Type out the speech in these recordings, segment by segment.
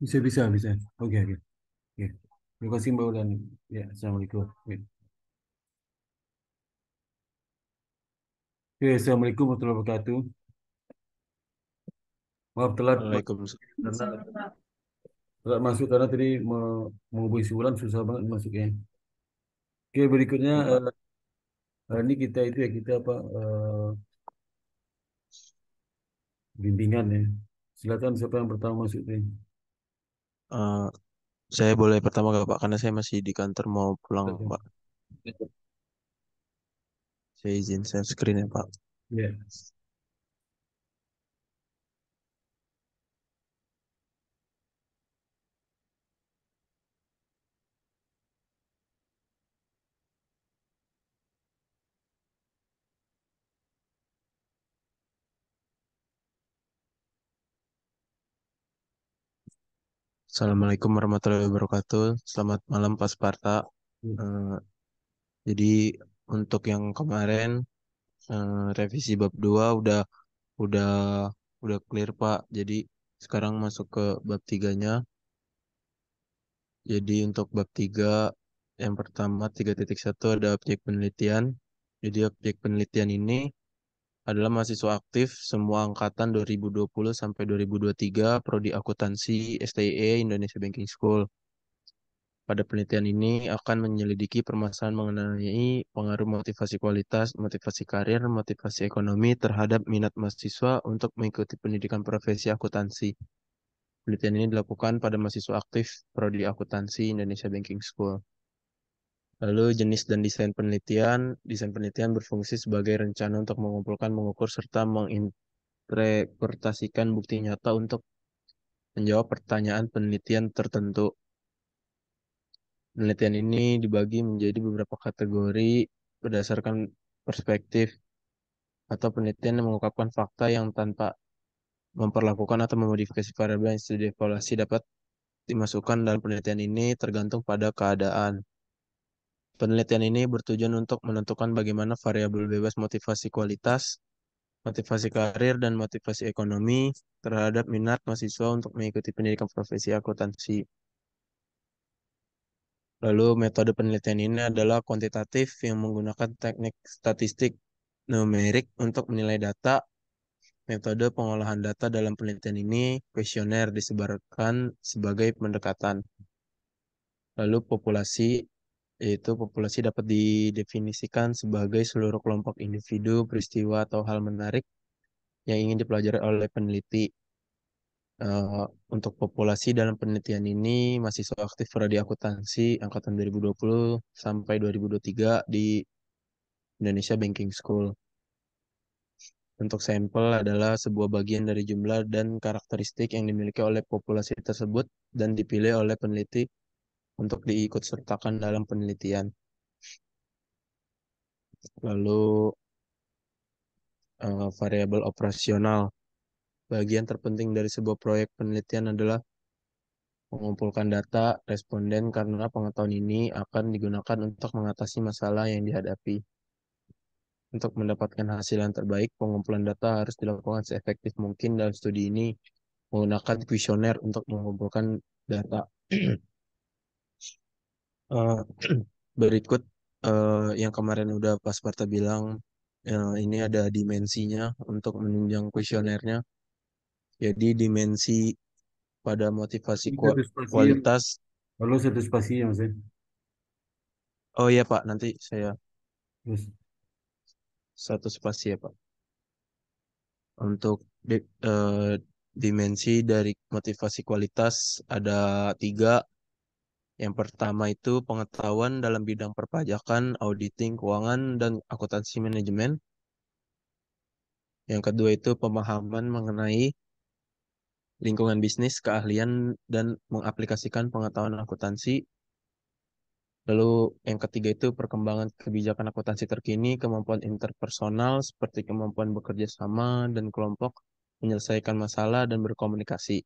Bisa, bisa, bisa. Oke, oke. Oke. Terima kasih Mbak dan ya, Assalamualaikum. Oke, oke, Assalamualaikum warahmatullahi wabarakatuh. Maaf telat masuk Waalaikumsalam. karena telat masuk karena tadi menghubungi si Wulan susah banget masuknya. Oke, berikutnya Ya, Pak. ini kita itu ya kita apa bimbingan ya. Silakan siapa yang pertama masuk nih. Eh, saya boleh pertama gak Pak? Karena saya masih di kantor mau pulang Silakan. Pak. Saya izin share screen ya Pak. Ya. Assalamualaikum warahmatullahi wabarakatuh. Selamat malam Pak Sparta. Eh, jadi untuk yang kemarin revisi bab 2 udah udah clear Pak. Jadi sekarang masuk ke bab tiganya. Jadi untuk bab 3 yang pertama 3.1 ada objek penelitian. Jadi objek penelitian ini adalah mahasiswa aktif semua angkatan 2020 sampai 2023 Prodi Akuntansi STIE Indonesia Banking School. Pada penelitian ini akan menyelidiki permasalahan mengenai pengaruh motivasi kualitas, motivasi karir, motivasi ekonomi terhadap minat mahasiswa untuk mengikuti pendidikan profesi akuntansi. Penelitian ini dilakukan pada mahasiswa aktif Prodi Akuntansi Indonesia Banking School. Lalu jenis dan desain penelitian. Desain penelitian berfungsi sebagai rencana untuk mengumpulkan, mengukur, serta menginterpretasikan bukti nyata untuk menjawab pertanyaan penelitian tertentu. Penelitian ini dibagi menjadi beberapa kategori berdasarkan perspektif atau penelitian yang mengungkapkan fakta yang tanpa memperlakukan atau memodifikasi variabel yang sudah dievaluasi dapat dimasukkan dalam penelitian ini tergantung pada keadaan. Penelitian ini bertujuan untuk menentukan bagaimana variabel bebas motivasi kualitas, motivasi karir, dan motivasi ekonomi terhadap minat mahasiswa untuk mengikuti pendidikan profesi akuntansi. Lalu metode penelitian ini adalah kuantitatif yang menggunakan teknik statistik numerik untuk menilai data. Metode pengolahan data dalam penelitian ini kuesioner disebarkan sebagai pendekatan. Lalu populasi, yaitu populasi dapat didefinisikan sebagai seluruh kelompok individu, peristiwa, atau hal menarik yang ingin dipelajari oleh peneliti. Eh, untuk populasi dalam penelitian ini mahasiswa aktif prodi akuntansi angkatan 2020 sampai 2023 di Indonesia Banking School. Untuk sampel adalah sebuah bagian dari jumlah dan karakteristik yang dimiliki oleh populasi tersebut dan dipilih oleh peneliti untuk diikutsertakan dalam penelitian. Lalu variabel operasional. Bagian terpenting dari sebuah proyek penelitian adalah mengumpulkan data responden karena pengetahuan ini akan digunakan untuk mengatasi masalah yang dihadapi. Untuk mendapatkan hasil yang terbaik, pengumpulan data harus dilakukan seefektif mungkin dalam studi ini menggunakan kuesioner untuk mengumpulkan data. Eh, berikut yang kemarin udah Pak Sparta bilang, ini ada dimensinya untuk menunjang kuesionernya. Jadi dimensi pada motivasi Ini satu spasi yang kualitas. lalu satu spasi yang saya Oh iya Pak, nanti saya terus satu spasi ya Pak. Untuk dimensi dari motivasi kualitas ada tiga. Yang pertama itu pengetahuan dalam bidang perpajakan, auditing, keuangan, dan akuntansi manajemen. Yang kedua itu pemahaman mengenai lingkungan bisnis, keahlian, dan mengaplikasikan pengetahuan akuntansi. Lalu yang ketiga itu perkembangan kebijakan akuntansi terkini, kemampuan interpersonal seperti kemampuan bekerja sama dan kelompok, menyelesaikan masalah dan berkomunikasi.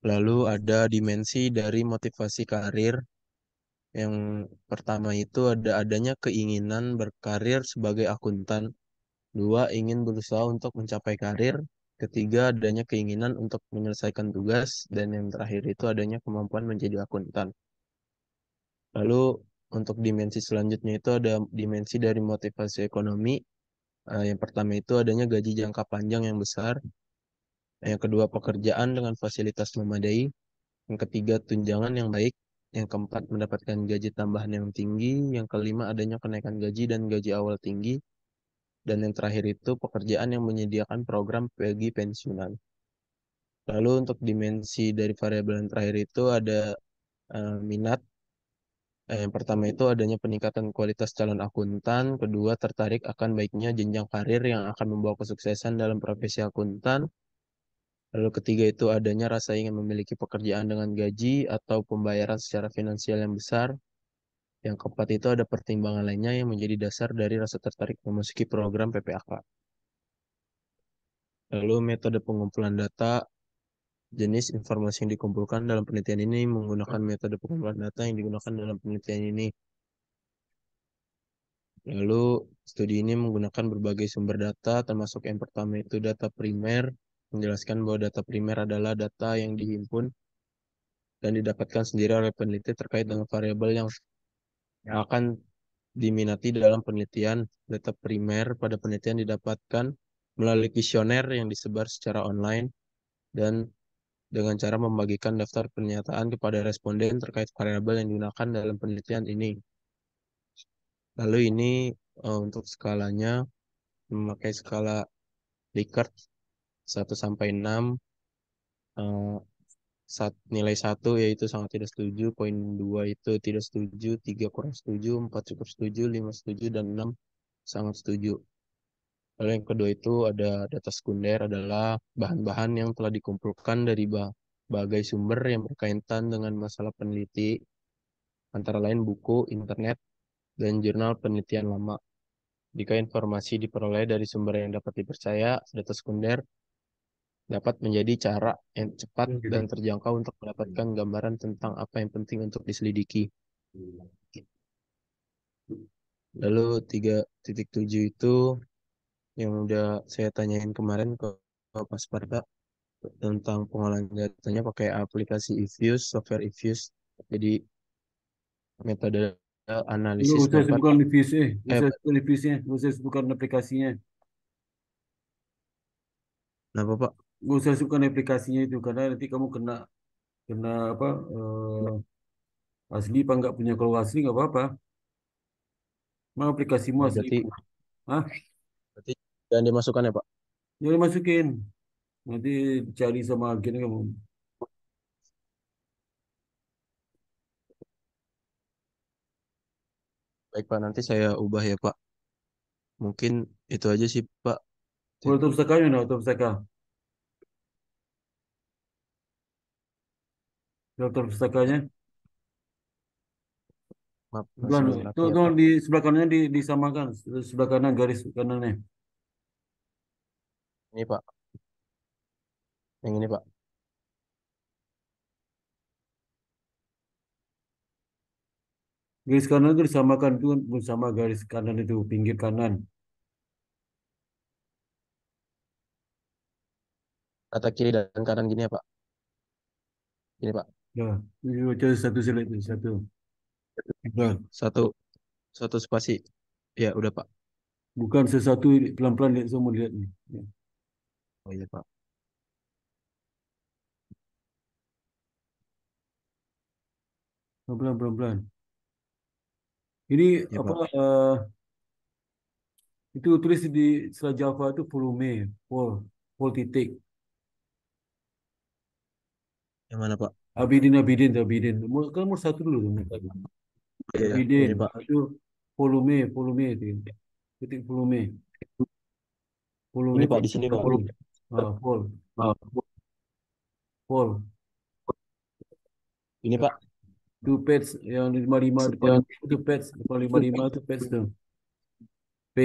Lalu ada dimensi dari motivasi karir. Yang pertama itu adanya keinginan berkarir sebagai akuntan. Dua, ingin berusaha untuk mencapai karir. Ketiga, adanya keinginan untuk menyelesaikan tugas. Dan yang terakhir itu adanya kemampuan menjadi akuntan. Lalu untuk dimensi selanjutnya itu ada dimensi dari motivasi ekonomi. Yang pertama itu adanya gaji jangka panjang yang besar. Yang kedua, pekerjaan dengan fasilitas memadai. Yang ketiga, tunjangan yang baik. Yang keempat, mendapatkan gaji tambahan yang tinggi. Yang kelima, adanya kenaikan gaji dan gaji awal tinggi. Dan yang terakhir itu pekerjaan yang menyediakan program bagi pensiunan. Lalu untuk dimensi dari variabel yang terakhir itu ada minat. Yang pertama itu adanya peningkatan kualitas calon akuntan. Kedua, tertarik akan baiknya jenjang karir yang akan membawa kesuksesan dalam profesi akuntan. Lalu ketiga itu adanya rasa ingin memiliki pekerjaan dengan gaji atau pembayaran secara finansial yang besar. Yang keempat itu ada pertimbangan lainnya yang menjadi dasar dari rasa tertarik memasuki program PPAK. Lalu metode pengumpulan data, jenis informasi yang dikumpulkan dalam penelitian ini menggunakan metode pengumpulan data yang digunakan dalam penelitian ini. Lalu studi ini menggunakan berbagai sumber data, termasuk yang pertama itu data primer, menjelaskan bahwa data primer adalah data yang dihimpun dan didapatkan sendiri oleh peneliti terkait dengan variabel yang akan diminati dalam penelitian. Data primer pada penelitian didapatkan melalui kuesioner yang disebar secara online dan dengan cara membagikan daftar pernyataan kepada responden terkait variabel yang digunakan dalam penelitian ini. Lalu ini untuk skalanya memakai skala Likert 1 sampai 6, eh, nilai 1 yaitu sangat tidak setuju, poin 2 itu tidak setuju, 3 kurang setuju, 4 cukup setuju, 5 setuju, dan 6 sangat setuju. Lalu yang kedua itu ada data sekunder adalah bahan-bahan yang telah dikumpulkan dari berbagai sumber yang berkaitan dengan masalah peneliti, antara lain buku, internet, dan jurnal penelitian lama. Jika informasi diperoleh dari sumber yang dapat dipercaya, data sekunder dapat menjadi cara yang cepat dan terjangkau untuk mendapatkan gambaran tentang apa yang penting untuk diselidiki. Lalu 3.7 itu yang udah saya tanyain kemarin ke Pak Sparta tentang pengolahan datanya pakai aplikasi eFuse, software eFuse. Jadi metode Enggak analisis usah dapat sebutkan revisi, eh usah sebutkan revisinya, usah sebutkan aplikasinya. kenapa Pak? Nggak usah sebutkan aplikasinya itu karena nanti kamu kena kena apa asli apa nggak punya kalau asli nggak apa-apa. Mau aplikasimu Oh, asli. Hah? berarti jangan dimasukkan ya Pak. Jangan masukin. Nanti cari sama agen kamu. Baik Pak, nanti saya ubah ya Pak. Mungkin itu aja sih Pak. Kalau tuh pustakanya, nah, tuh pustaka. Daftar pustakanya. Maaf, Bukan, masih tuh, loading ya tuh Pak. di sebelah kanannya disamakan. Sebelah kanan garis kanannya. Ini Pak, yang ini Pak. Garis kanan itu disamakan itu kan sama garis kanan itu pinggir kanan. Kata kiri dan kanan gini ya Pak. Gini Pak. Ya, ini baca satu select itu satu. Bukan, Satu, satu spasi. Ya udah Pak. bukan sesuatu pelan-pelan lihat semua lihat nih. Ya. Oh iya Pak. Pelan-pelan pelan-pelan. Ini Iya apa Pak. itu tulis di setelah Java itu volume, vol titik. Yang mana Pak? Abidin. Kan nomor satu dulu dong. Iya, iya. Abidin. Ini Pak. Itu volume itu. Titik volume. Volume Ini Pak kalau di sini Pak. volume. Oh, Vol. ini Pak. Itu page yang 55 depan itu page depan 55 itu page tuh. P.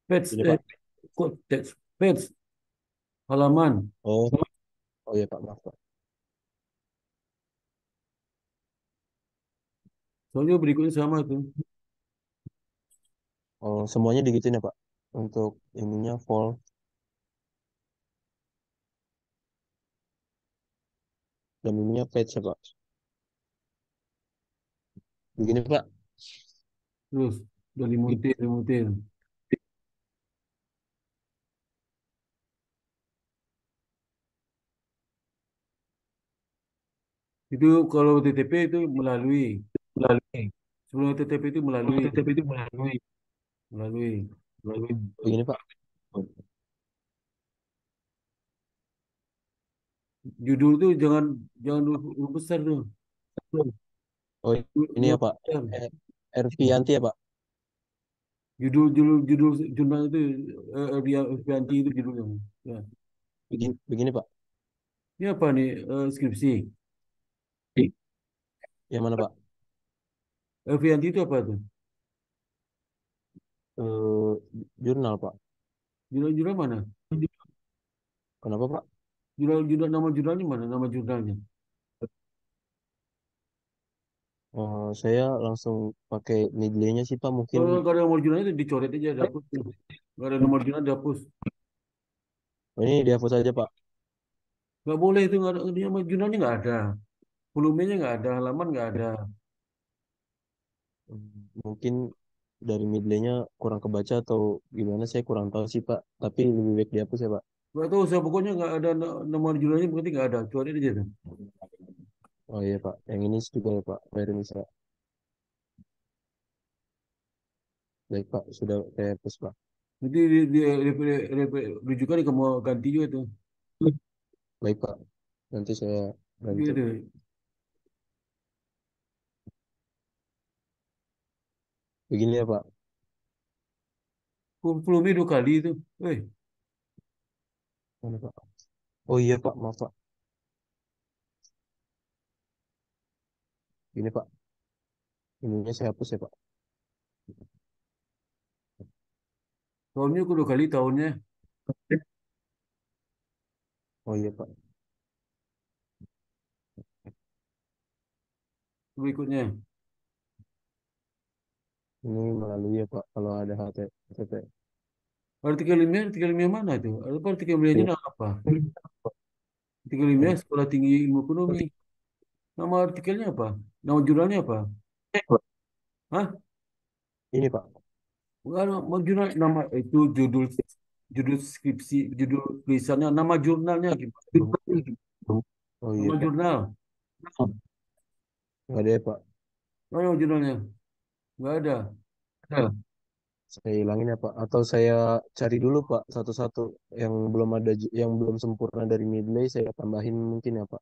Page Ini Pak. kok teks page halaman. Oh, oh iya Pak. Maaf Pak. Soalnya berikutnya sama tuh. Oh, semuanya digituin ya Pak. Untuk ininya full. dan ininya page ya Pak. Begini Pak. Terus udah dimuntir, dimuntir. Itu kalau TTP itu melalui. Melalui. Sebelum TTP itu Kalau melalui, TTP itu melalui. melalui. Melalui. Begini Pak. Judul tuh jangan jangan huruf besar tuh. Oh ini ya Huruf Pak. besar. Ervianti ya Pak. Judul jurnal itu Ria Fianti itu judulnya. Ya. Begini Pak. Ini apa nih skripsi? Yang mana Pak? Fianti itu apa tuh? Eh, Jurnal Pak. Jurnal mana? Kenapa Pak? Jurnal nama jurnalnya mana? Nama jurnalnya. Saya langsung pakai midley-nya sih Pak. Mungkin. Kalau ada nomor jurnalnya itu dicoret aja, dihapus tuh. Nggak ada nomor jurnal dihapus. Oh, ini dihapus aja Pak. Nggak boleh itu nggak ada nomor jurnalnya nggak ada. Volumenya nggak ada, halaman nggak ada. Mungkin dari midley-nya kurang kebaca atau gimana saya kurang tahu sih Pak. Tapi lebih baik dihapus ya Pak. Nggak tahu saya pokoknya nggak ada nomor jurnalnya berarti nggak ada. Coret aja tuh. Oh iya Pak. Yang ini juga ya Pak. Bayar Misra. Baik Pak. Sudah saya hapus Pak. Nanti rujukan ke mau ganti juga tuh. Baik Pak. Nanti saya bantu. Gitu. Begini ya Pak. Volumenya 2 kali itu. Eh, Mana Pak? Oh iya Pak. Maaf Pak. Ini Pak. Ininya saya hapus ya Pak. tahunnya aku 2 kali tahunnya. Oh iya Pak. Berikutnya. Ini melalui ya Pak. Kalau ada HTTP. Artikel ilmiah mana itu? Apa artikel ilmiahnya nama apa? Artikel ilmiah Oh, Sekolah Tinggi Ilmu Ekonomi. Nama artikelnya apa? Nama jurnalnya apa? Hah? ini Pak. Bukan, nama jurnal nama itu judul judul skripsi, judul tulisannya, nama jurnalnya gimana? Bang? Oh iya Nama Pak. jurnal. Nggak ada ya Pak. Mana nama jurnalnya? Nggak ada. Ya. Saya hilangin ya Pak. Atau saya cari dulu Pak satu-satu yang belum ada yang belum sempurna dari midley saya tambahin mungkin ya Pak.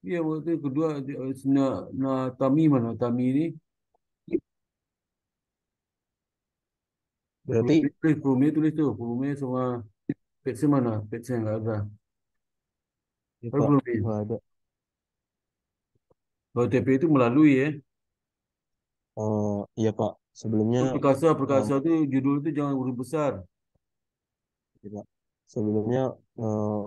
Iya, waktu itu kedua Tami mana? Tami ini Berarti volume tulis tuh, volume sama page mana? Page nggak ada. ya Kalau Pak volume. nggak ada. Kalau TP itu melalui ya. Oh iya Pak. Sebelumnya Perkasa, eh, perkasa itu judul itu jangan huruf besar. ya, Pak. Sebelumnya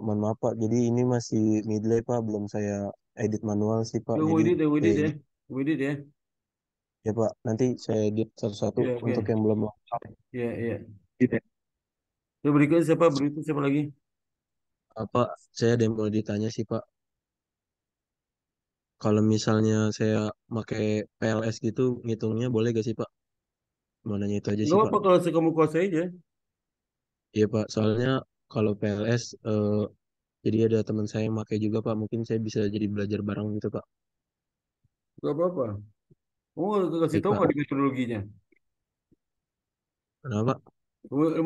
mohon maaf Pak. Jadi ini masih midley Pak. Belum saya edit manual sih Pak. Jadi Yang edit ya, kayaknya yang edit ya. ya Pak. Nanti saya edit satu-satu Iya, untuk oke. yang belum lengkap. Iya, iya. Terus berikutnya siapa? Berikutnya siapa lagi? Apa saya ada yang mau ditanya sih Pak. Kalau misalnya saya pakai PLS gitu, ngitungnya boleh gak sih Pak? Mau nanya itu aja Enggak sih Pak. apa kalau kamu kuasai aja. Iya Pak, soalnya kalau PLS, jadi ada teman saya yang pakai juga Pak. Mungkin saya bisa jadi belajar bareng gitu Pak. Enggak apa-apa. Kamu kasih Baik tahu Pak. nggak di metodologinya? Kenapa Pak?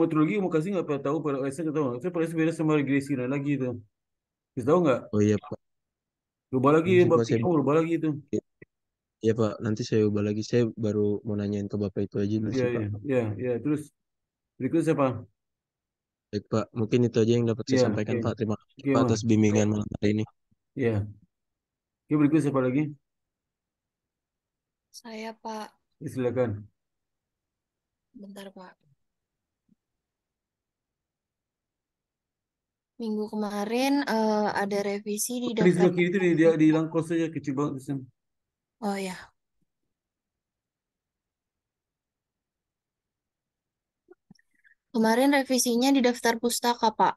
Metodologi kamu kasih nggak tahu pada saya nggak tahu. Saya pada beda sama regresi lagi itu. Kasih tahu nggak? Oh iya Pak. Rubah lagi Ini sih bab Pak, 3 rubah lagi itu. iya Pak. Nanti saya ubah lagi. Saya baru mau nanyain ke Bapak itu aja dulu Iya, sih Pak. iya, iya, iya. Terus berikutnya siapa? Baik Pak, mungkin itu aja yang dapat saya Iya, sampaikan oke. Pak. Terima kasih Oke, Pak mah. atas bimbingan malam hari ini. Iya. Oke, berikutnya siapa lagi? Saya, Pak. Silakan. Bentar, Pak. Minggu kemarin ada revisi di Di daftar. sebelah kiri itu dia dihilang close saja kecil banget tulisan. Oh ya, kemarin revisinya di daftar pustaka, Pak.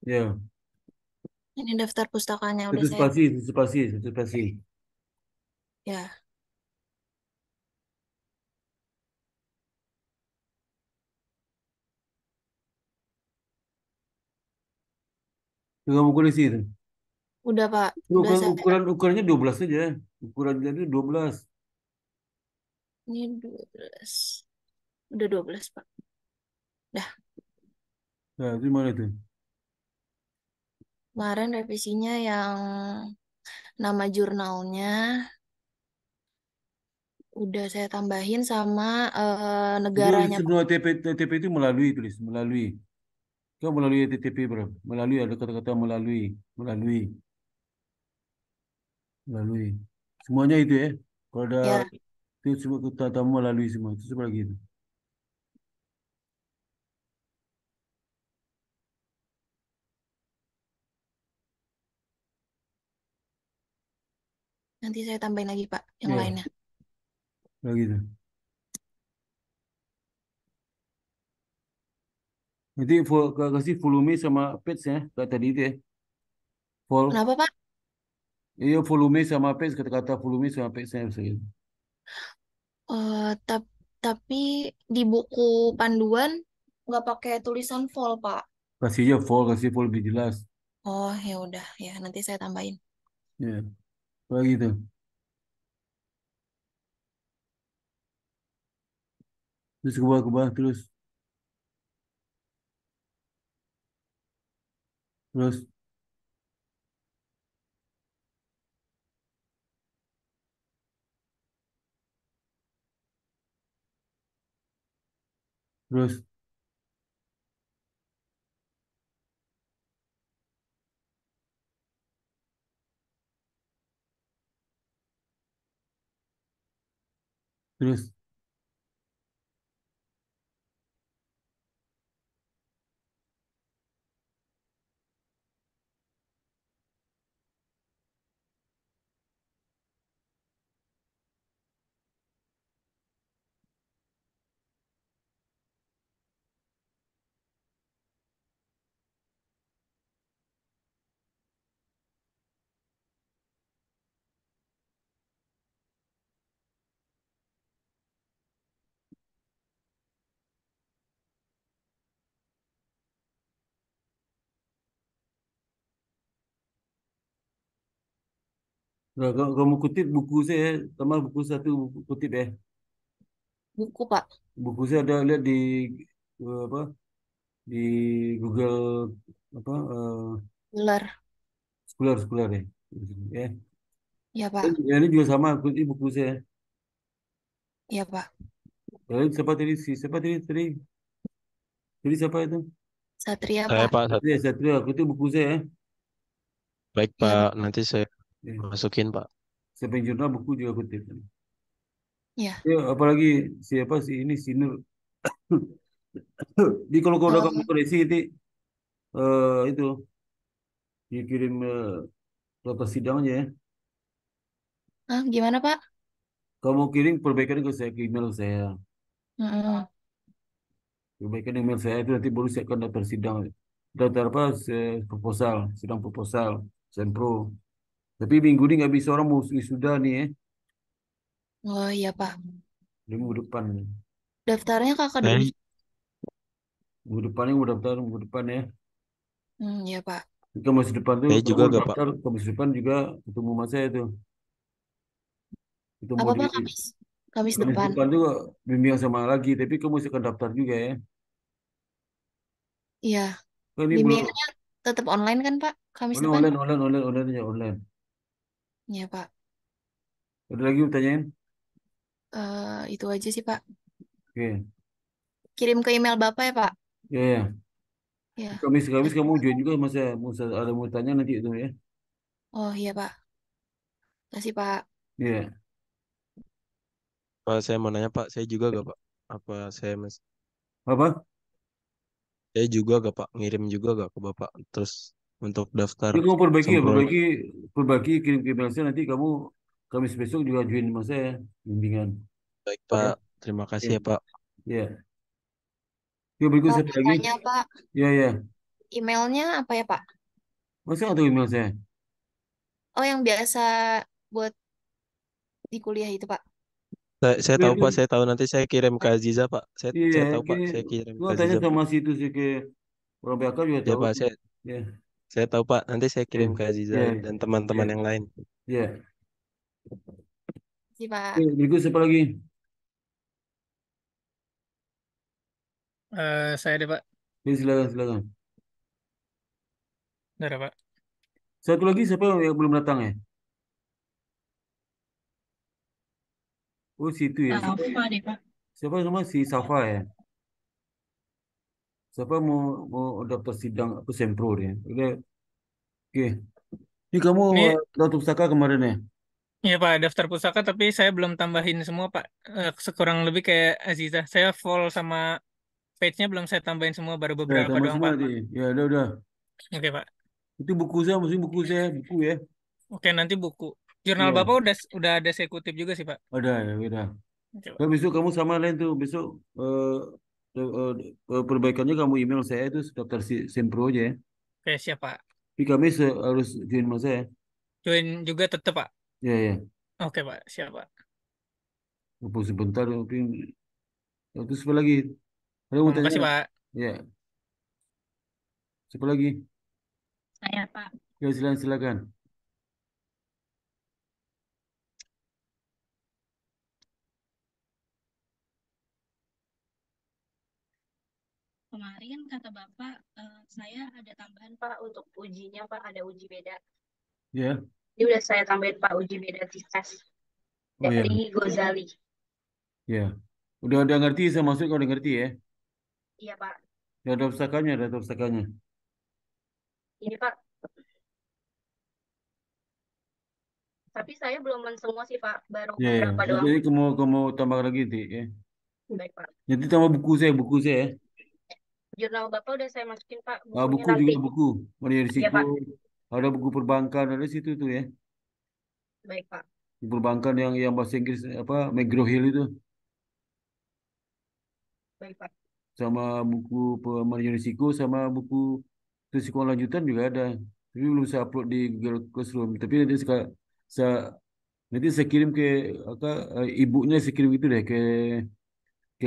Ya. Ini daftar pustakanya udah Satu saya. spasi, satu spasi, satu spasi. Ya, Itu kamu koleksi itu. udah Pak. Itu Udah saya. ukurannya 12 saja. Ukurannya itu 12. Ini 12. Udah 12 Pak. Dah, Nah, itu mana itu? kemarin revisinya yang nama jurnalnya udah saya tambahin sama Itu negaranya Pak. semua TP itu melalui tulis, melalui. Kau melalui TTP berapa? Melalui ada kata-kata melalui, melalui, melalui. Semuanya itu ya. Kalau ada Ya, itu semua kata melalui semua. Itu semua lagi itu. nanti saya tambahin lagi Pak yang Ya, lainnya. lagi itu. Nanti kasih volume sama page ya. Kayak tadi itu ya. Vol, Kenapa Pak? iya volume sama page kata-kata volume sama page saya gitu. Tapi di buku panduan nggak pakai tulisan vol Pak. Kasih vol lebih jelas. Oh ya udah ya nanti saya tambahin. Ya, lagi itu. Terus ke bawah terus, terus, terus, terus. Nah, kamu kutip buku saya, tambah buku satu buku kutip ya. Buku Pak. Buku saya ada lihat di apa di Google apa Ular. Scholar ya. Ya. Ya Pak. Ya, ini juga sama kutip buku saya. Ya Pak. Lalu siapa tadi siapa tadi siapa itu? Satria Saya Pak. Pak, Satria, kutip buku saya ya. baik Ya Pak, Pak. nanti saya Ya. masukin Pak. Saya pengen jurnal buku juga kutip. Ya. Ya, apalagi siapa sih ini si Nur. Di kalau kau udah kamu Eh, koleksi itu itu dikirim ke sidangnya ya. Gimana Pak? Kamu kirim perbaikan ke saya ke email saya. Mm-mm. Perbaikan email saya itu nanti baru siapkan daftar sidang. Daftar apa? Proposal, sidang proposal, sempro. Tapi minggu ini nggak bisa orang mau sudah nih ya. Oh iya Pak. Di minggu depan. Daftarnya kakak dulu. Saya, Minggu depan yang mau daftar minggu depan ya. Ya Pak. Jika masih depan tuh saya kamu juga gak Pak. daftar, kamu depan juga ketemu mas saya itu. Itu mau Apa di Pak Kamis? Kamis Kamis depan. depan tuh bimbingan sama lagi, tapi kamu masih akan daftar juga ya. Iya. Kan ini belum, Bimbingannya tetap online kan Pak? Kamis ini depan? online aja online. Ya Pak. Ada lagi mau tanyain? Itu aja sih Pak. Oke, Kirim ke email Bapak ya Pak? ya ya. Ya. Kamis Kasih kamu Pak. join juga masa ada mau tanya nanti itu ya. Oh iya Pak. Kasih Pak. Iya. Pak, saya mau nanya Pak, saya juga gak Pak? Apa saya mas? Apa? Saya juga gak Pak? Ngirim juga gak ke Bapak? Terus untuk daftar Ini kamu sempronya. perbaiki kirim ke email saya nanti kamu Kamis besok juga join sama saya bimbingan. Baik Ya. Pak, terima kasih ya Oke. Pak. Ya. Oke, berikut Oh, siapa mau lagi? tanya Pak. Ya ya. Emailnya apa ya Pak? Masa nggak tahu email saya? Oh, yang biasa buat di kuliah itu, Pak. Saya tahu Pak, Itu, saya tahu nanti saya kirim ke Aziza Pak. iya, Saya tahu Pak, gini, saya kirim ke gua tanya Aziza Pak. sama situ sih ke orang BK juga Ya tahu. Pak, Ya, saya tahu Pak. Nanti saya ya, kirim ke Aziza ya, dan teman-teman ya, yang lain. ya. Sih, Pak. Oke, berikut siapa lagi? Saya deh Pak. Ya, silakan, silakan. Udah ada, Pak. Satu lagi siapa yang belum datang ya? Oh, situ ya. Siapa, Apa deh, Pak? siapa nama si Safa ya? Siapa mau daftar sidang apa sempro dia? Udah, oke. Ini kamu Ini daftar pustaka kemarin ya? ya Pak, daftar pusaka tapi saya belum tambahin semua Pak. Sekurang lebih kayak Aziza. Saya full sama page-nya belum saya tambahin semua, baru Ya, beberapa tambah doang semua Pak. nanti. Ya, udah. Oke Pak. Itu buku saya, mesti buku saya, buku ya. Oke, nanti buku. Jurnal Iya, Bapak udah ada saya kutip juga sih Pak. ada ya, udah. Oke Pak. Kalau besok kamu sama lain tuh, besok perbaikannya kamu email saya itu daftar si sempro aja ya. Oke, siap Pak. Tapi kami harus join sama saya. Join juga tetap Pak. Ya, ya. Oke Pak, siap Pak. Walaupun sebentar, tapi itu siapa lagi? Ada mau Oh, tanya? makasih Pak. Ya, siapa lagi? Saya, Pak. Ya, silakan, silakan. Kemarin kata Bapak, saya ada tambahan Pak untuk ujinya Pak, ada uji beda. Ya, Ini udah saya tambahin Pak uji beda tes oh ya, dari Gozali. ya. Udah ngerti saya masuk, kau udah ngerti ya? Iya Pak. Ya, ada pustakanya. Ini Pak, tapi saya belum semua sih Pak, baru Ya, ya. beberapa doang. Jadi kamu tambah lagi, Ti, ya. Baik Pak. Jadi tambah buku saya ya. Jurnal Bapak udah saya masukin Pak, Ah, bukunya buku nanti. juga buku. Manajer Iya risiko, Pak. ada buku perbankan, ada situ tuh ya. Baik Pak. Buku perbankan yang bahasa Inggris apa McGraw-Hill itu Baik Pak. sama buku manajer risiko sama buku risiko lanjutan juga ada. Tapi belum saya upload di Google Classroom. Tapi saya, nanti saya kirim ke apa ibunya saya kirim itu deh ke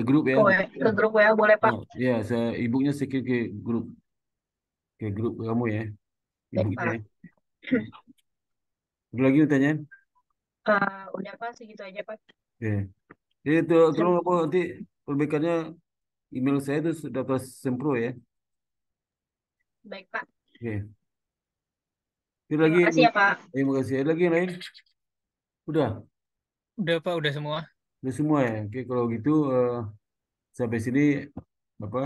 grup ya. Ke grup WA boleh Pak. Ah, ya, ibunya saya kirim ke grup kamu ya, Baik ibunya. Pak. Ya. Ada lagi pertanyaan? Udah Pak, segitu aja Pak. Ya. Jadi itu tolong apa nanti perbaikannya email saya itu sudah pas sempro ya. Baik Pak. Oke. Itu Terima lagi, kasih ya Pak. terima kasih. Ada lagi yang lain? Udah, Udah Pak, udah semua. udah semua ya. Oke, kalau gitu sampai sini apa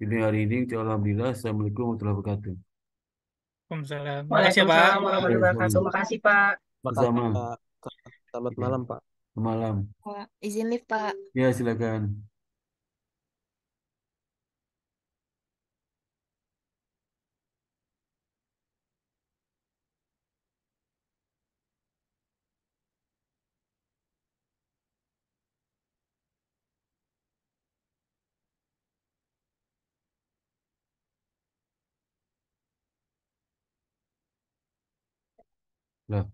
ini hari ini. Alhamdulillah. Assalamualaikum warahmatullahi wabarakatuh. Waalaikumsalam. Makasih ya Pak. Waalaikumsalam warahmatullahi wabarakatuh. Sama. Makasih Pak. Makasih Sama. Pak. Selamat Ya. malam Pak. Malam. Pak, izin lift, Pak. Ya, silakan. Lah.